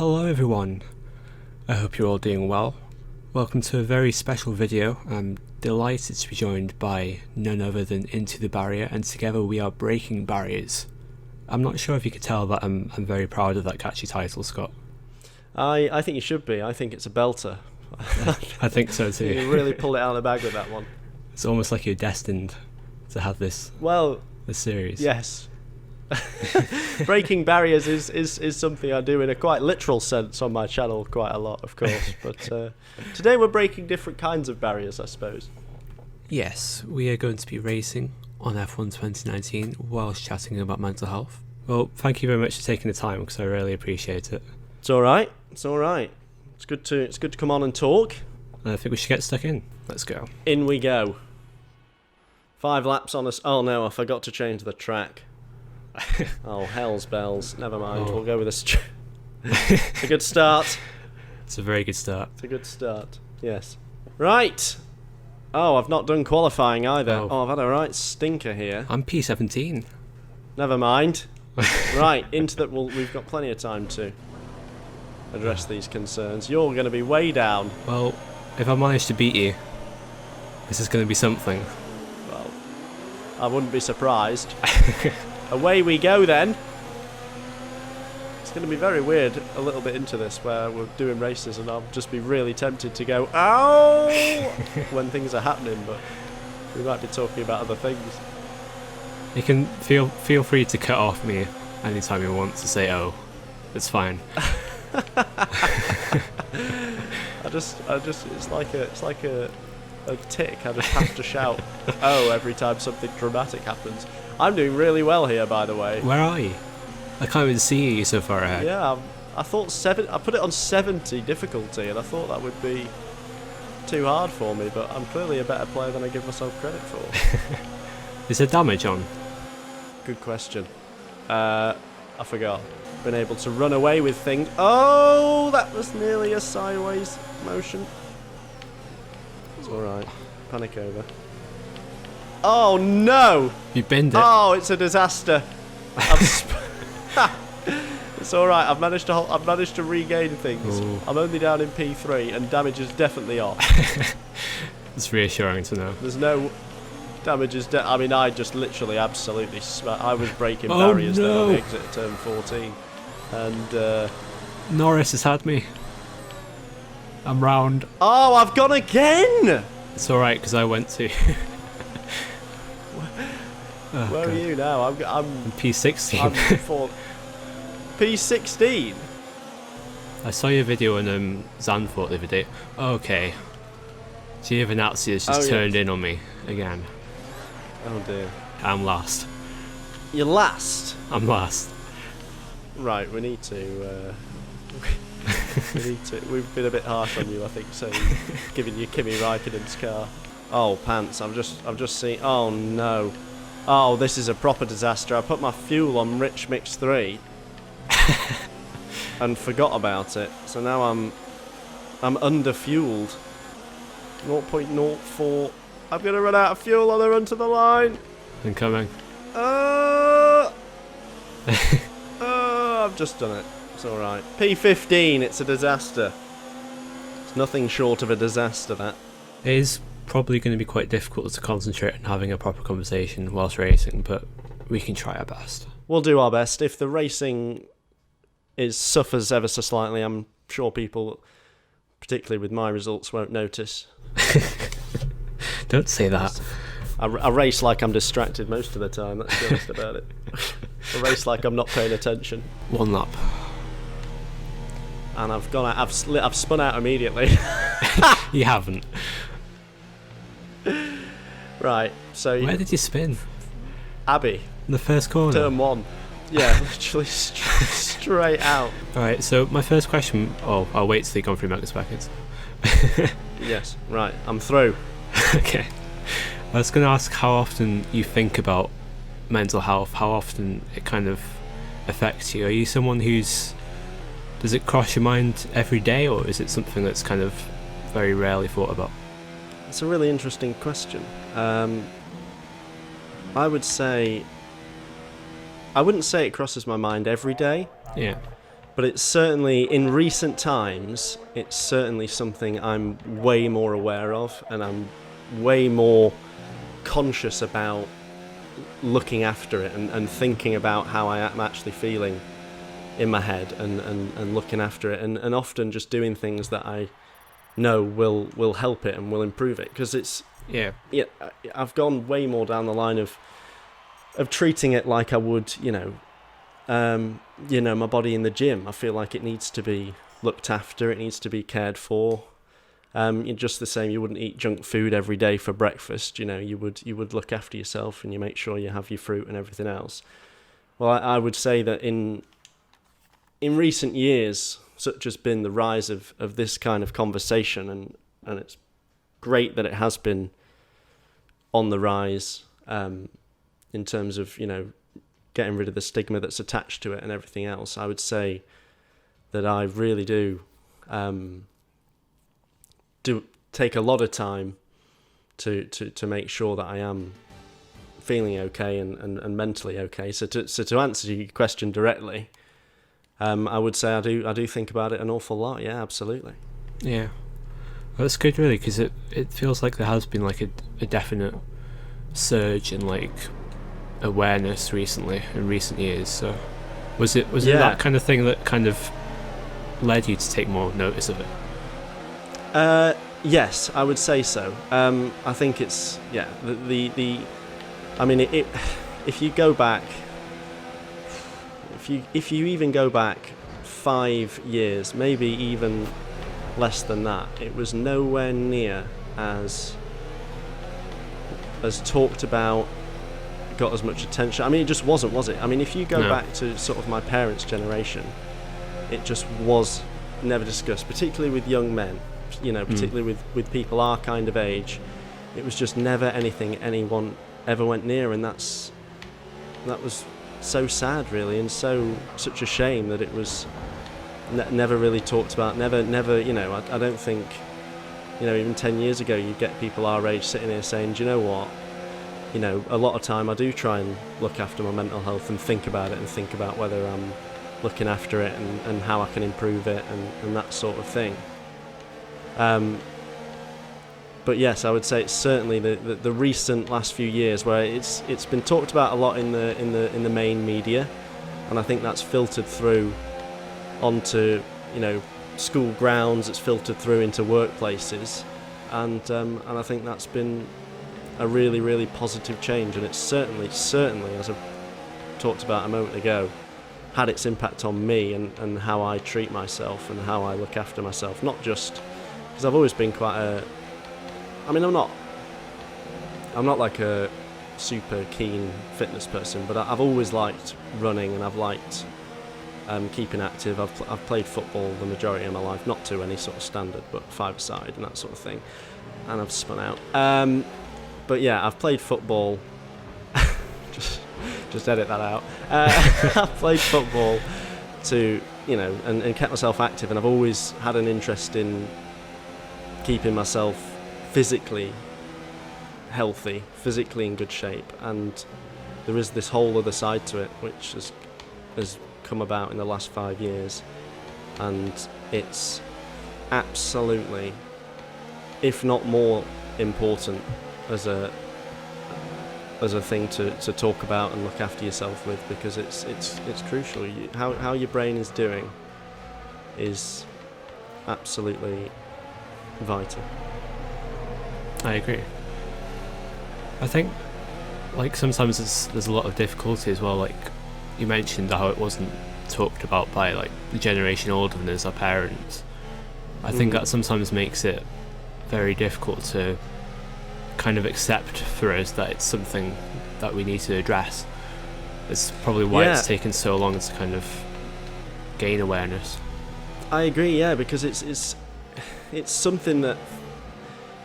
Hello everyone, I hope you're all doing well. Welcome to a very special video. I'm delighted to be joined by none other than IntoTheBarrier, and together we are breaking barriers. I'm not sure if you could tell that I'm very proud of that catchy title, Scott. I think you should be. I think it's a belter. I think so too. You really pulled it out of the bag with that one. It's almost like you're destined to have this series. Yes. Breaking barriers is something I do in a quite literal sense on my channel quite a lot, of course. But today we're breaking different kinds of barriers, I suppose. Yes, we are going to be racing on F1 2019 whilst chatting about mental health. Well, thank you very much for taking the time, because I really appreciate it. It's all right. It's all right. It's good to come on and talk. I think we should get stuck in. Let's go. In we go. 5 laps on us. Oh no, I forgot to change the track. Oh, hell's bells. Never mind. We'll go with this. It's a good start. It's a very good start. It's a good start. Yes. Right. Oh, I've not done qualifying either. Oh, I've had a right stinker here. I'm P17. Never mind. Right, into that. We've got plenty of time to address these concerns. You're going to be way down. Well, if I manage to beat you, this is going to be something. Well, I wouldn't be surprised. Away we go then. It's going to be very weird a little bit into this where we're doing races and I'll just be really tempted to go, ow, when things are happening, but we might be talking about other things. You can feel free to cut off me anytime you want to say, oh, it's fine. It's like a tick. I just have to shout oh every time something dramatic happens. I'm doing really well here, by the way. Where are you? I can't even see you so far ahead. Yeah, I thought I put it on 70 difficulty, and I thought that would be too hard for me, but I'm clearly a better player than I give myself credit for. Is there damage on? Good question. I forgot. Been able to run away with things. Oh, that was nearly a sideways motion. It's alright. Panic over. Oh no! You binned it. Oh, it's a disaster. It's alright. I've managed to regain things. Ooh. I'm only down in P3 and damage is definitely off. It's reassuring to know. There's no damage is I mean, I just literally absolutely I was breaking barriers there on the exit at turn 14. And Norris has had me. I'm round. Oh, I've gone again! It's alright, because I went to. Where are you now? I'm P16. I'm for P16. I saw your video on Zandvoort the other day. Okay. Giovinazzi has just turned in on me again. Oh dear. I'm last. You're last? I'm last. Right, we need to we've been a bit harsh on you, I think, so giving you Kimi Raikkonen's car. Oh pants, I've just seen, oh no. Oh, this is a proper disaster. I put my fuel on Rich Mix 3 and forgot about it. So now I'm under-fueled. 0.04. I'm going to run out of fuel on the run to the line. Incoming. I've just done it. It's alright. P15, it's a disaster. It's nothing short of a disaster, that. It is probably going to be quite difficult to concentrate on having a proper conversation whilst racing, but we can try our best. We'll do our best. If the racing suffers ever so slightly, I'm sure people, particularly with my results, won't notice. Don't say that. I race like I'm distracted most of the time, let's be honest about it. I race like I'm not paying attention. 1 lap. And I've spun out immediately. You haven't. Right, so where did you spin? Abbey. In the first corner? Turn 1. Yeah, literally straight out. Alright, so my first question... Oh, I'll wait till you've gone through megaseconds. Yes, right, I'm through. Okay. I was going to ask how often you think about mental health, how often it kind of affects you. Are you someone who's... Does it cross your mind every day, or is it something that's kind of very rarely thought about? It's a really interesting question. I would say... I wouldn't say it crosses my mind every day. Yeah. But it's certainly, in recent times, it's certainly something I'm way more aware of, and I'm way more conscious about looking after it and thinking about how I am actually feeling in my head and looking after it, and often just doing things that I know will help it and will improve it, because it's I've gone way more down the line of treating it like I would my body in the gym. I feel like it needs to be looked after, it needs to be cared for. Just the same, you wouldn't eat junk food every day for breakfast. You would look after yourself, and you make sure you have your fruit and everything else. Well, I would say that in recent years, such has been the rise of this kind of conversation, and it's great that it has been on the rise, in terms of getting rid of the stigma that's attached to it and everything else. I would say that I really do take a lot of time to make sure that I am feeling okay and mentally okay. So to answer your question directly, I would say I do think about it an awful lot. Yeah, absolutely. Yeah, well, that's good, really, because it feels like there has been like a definite surge in like awareness recently, in recent years. So was it that kind of thing that kind of led you to take more notice of it? Yes, I would say so. I think it's I mean, if you go back, if you even go back 5 years, maybe even less than that, it was nowhere near as talked about, got as much attention. I mean, it just wasn't, was it? I mean, if you go back to sort of my parents' generation, it just was never discussed, particularly with young men, particularly with people our kind of age. It was just never anything anyone ever went near, and that was so sad, really, and such a shame that it was never really talked about. Never, I don't think, even 10 years ago, you'd get people our age sitting here saying, do you know what? A lot of time I do try and look after my mental health and think about it, and think about whether I'm looking after it and how I can improve it and that sort of thing. But yes, I would say it's certainly the recent last few years where it's been talked about a lot in the main media, and I think that's filtered through onto school grounds. It's filtered through into workplaces, and I think that's been a really, really positive change, and it's certainly, as I talked about a moment ago, had its impact on me and how I treat myself and how I look after myself. Not just because I've always been I'm not like a super keen fitness person, but I've always liked running, and I've liked keeping active. I've played football the majority of my life, not to any sort of standard, but five-a-side and that sort of thing, and I've spun out. But yeah, I've played football. just edit that out. I've played football to, and kept myself active, and I've always had an interest in keeping myself physically healthy, physically in good shape, and there is this whole other side to it which has come about in the last 5 years, and it's absolutely, if not more important, as a thing to talk about and look after yourself with, because it's crucial. How your brain is doing is absolutely vital. I agree. I think like sometimes there's a lot of difficulty as well. Like you mentioned how it wasn't talked about by like the generation older than us, our parents. I think that sometimes makes it very difficult to kind of accept for us that it's something that we need to address. It's probably why it's taken so long to kind of gain awareness. I agree, yeah, because it's something that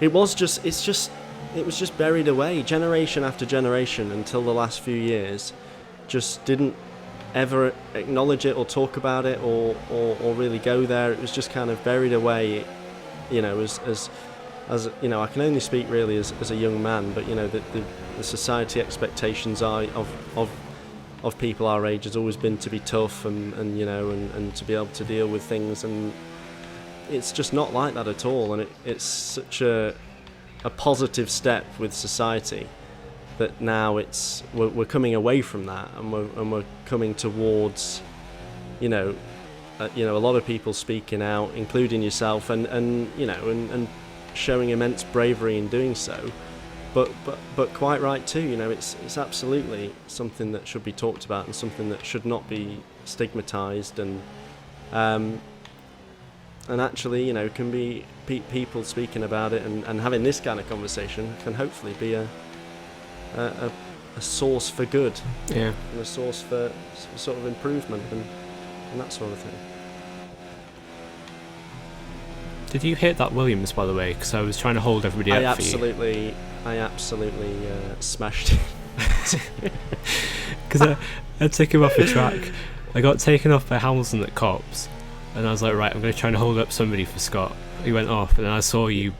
it was just buried away generation after generation until the last few years. Just didn't ever acknowledge it or talk about it or really go there. It was just kind of buried away, as I can only speak really as a young man, but the society expectations are of of people our age has always been to be tough and you know and to be able to deal with things, and it's just not like that at all. And it's such a positive step with society that now we're coming away from that, and we're coming towards, you know, a lot of people speaking out, including yourself, and you know, and showing immense bravery in doing so. But quite right too. You know, it's absolutely something that should be talked about and something that should not be stigmatized, and actually, you know, can be people speaking about it and having this kind of conversation can hopefully be a source for good, Yeah. and a source for sort of improvement and that sort of thing. Did you hit that Williams, by the way? Because I was trying to hold everybody up for you. I absolutely smashed it. Because I took him off the track. I got taken off by Hamilton at Cops, and I was like, right, I'm going to try and hold up somebody for Scott. He went off, and then I saw you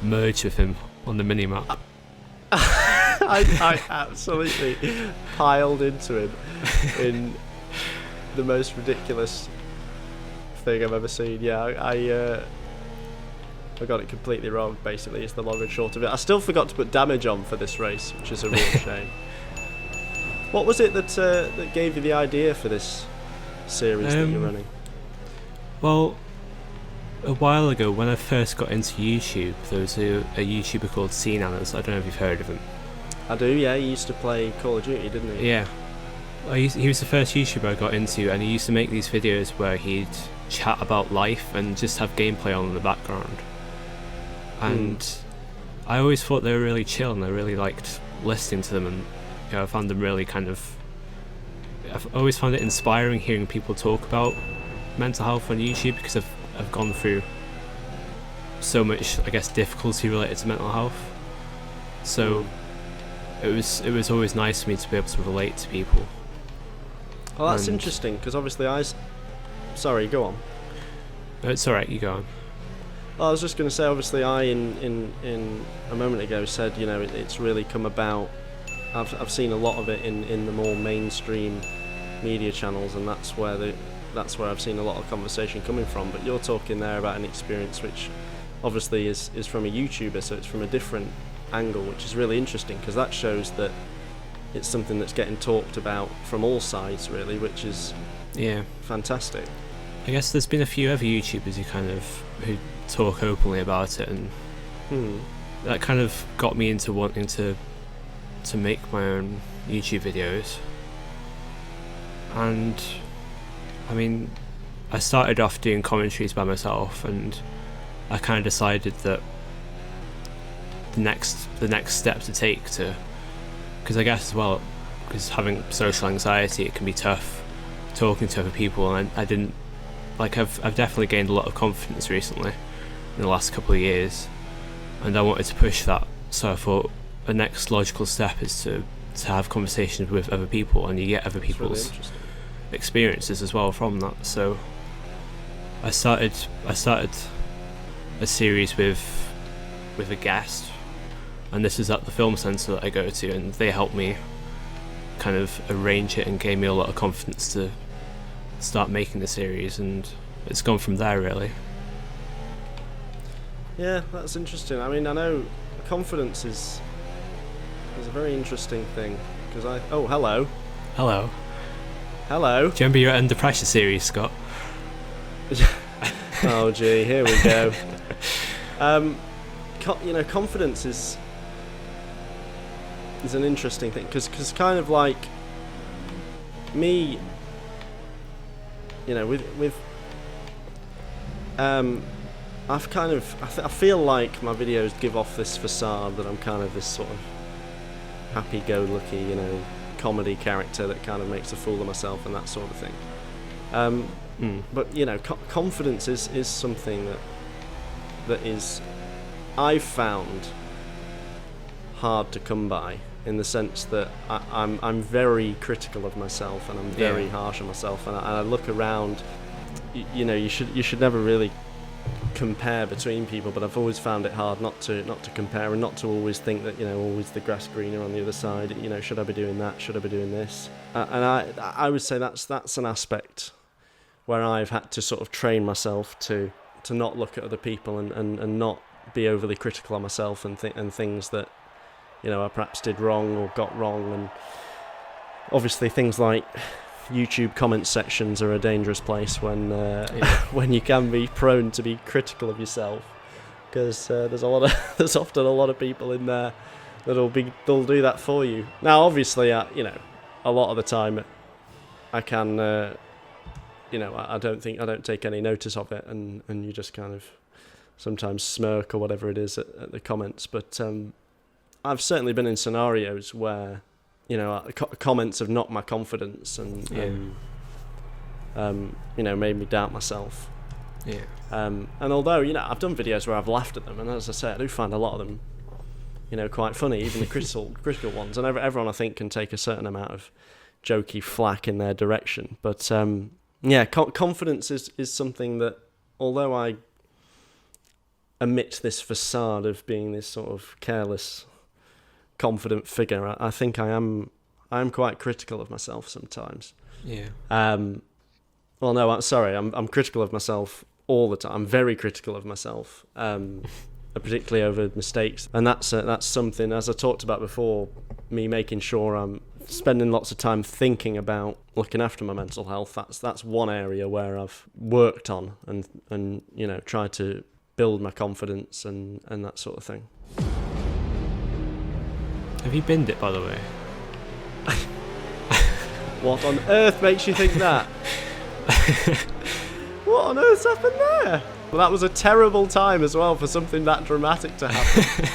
merge with him on the mini-map. I absolutely piled into him in the most ridiculous thing I've ever seen. Yeah, I got it completely wrong, basically. It's the long and short of it. I still forgot to put damage on for this race, which is a real shame. What was it that gave you the idea for this series that you're running? Well, a while ago, when I first got into YouTube, there was a YouTuber called Cnanas. I don't know if you've heard of him. I do, yeah. He used to play Call of Duty, didn't he? Yeah. He was the first YouTuber I got into, and he used to make these videos where he'd chat about life and just have gameplay on in the background. And I always thought they were really chill, and I really liked listening to them, and you know, I found them really I've always found it inspiring hearing people talk about mental health on YouTube, because I've gone through so much, I guess, difficulty related to mental health. So it was always nice for me to be able to relate to people. Well, that's interesting, because obviously sorry, go on. It's alright, you go on. I was just going to say, obviously, in a moment ago said, you know, it's really come about. I've seen a lot of it in the more mainstream media channels, and that's where I've seen a lot of conversation coming from. But you're talking there about an experience which obviously is from a YouTuber, so it's from a different angle, which is really interesting, because that shows that it's something that's getting talked about from all sides, really, which is fantastic. I guess there's been a few other YouTubers who talk openly about it, and that kind of got me into wanting to make my own YouTube videos. And I mean, I started off doing commentaries by myself, and I kind of decided that the next step to take because I guess as well, because having social anxiety, it can be tough talking to other people, and I didn't I've definitely gained a lot of confidence recently in the last couple of years, and I wanted to push that. So I thought the next logical step is to have conversations with other people, and you get other people's experiences as well from that. So I started a series with a guest, and this is at the film centre that I go to, and they helped me kind of arrange it and gave me a lot of confidence to start making the series, and it's gone from there, really. Yeah, that's interesting. I mean, I know confidence is a very interesting thing, because hello. Do you remember your Under Pressure series, Scott? Oh gee, here we go. Confidence is an interesting thing, because kind of like me, you know, with I've kind of I feel like my videos give off this facade that I'm kind of this sort of happy-go-lucky, you know, comedy character that kind of makes a fool of myself and that sort of thing. But you know, confidence is something that is, I've found, hard to come by, in the sense that I'm very critical of myself, and I'm very harsh on myself, and I look around. You know, you should never really compare between people, but I've always found it hard not to compare, and not to always think that, you know, always the grass greener on the other side. You know, should I be doing that? Should I be doing this? And I would say that's an aspect where I've had to sort of train myself to not look at other people and not be overly critical of myself and things that, you know, I perhaps did wrong or got wrong. And obviously things like YouTube comment sections are a dangerous place when when you can be prone to be critical of yourself, because there's often a lot of people in there they'll do that for you. Now, obviously, you know, a lot of the time I can, you know, I don't take any notice of it, and you just kind of sometimes smirk or whatever it is at the comments. But I've certainly been in scenarios where, you know, comments have knocked my confidence and you know, made me doubt myself. Yeah. And although, you know, I've done videos where I've laughed at them, and as I say, I do find a lot of them, you know, quite funny, even the critical ones. And everyone, I think, can take a certain amount of jokey flack in their direction. But yeah, confidence is something that, although I emit this facade of being this sort of careless, confident figure, I think I am quite critical of myself sometimes. Yeah. Well, no, I'm sorry. I'm critical of myself all the time. I'm very critical of myself, particularly over mistakes. And that's something, as I talked about before, me making sure I'm spending lots of time thinking about looking after my mental health. That's one area where I've worked on and you know, tried to build my confidence and that sort of thing. Have you binned it, by the way? What on earth makes you think that? What on earth's happened there? Well, that was a terrible time as well for something that dramatic to happen.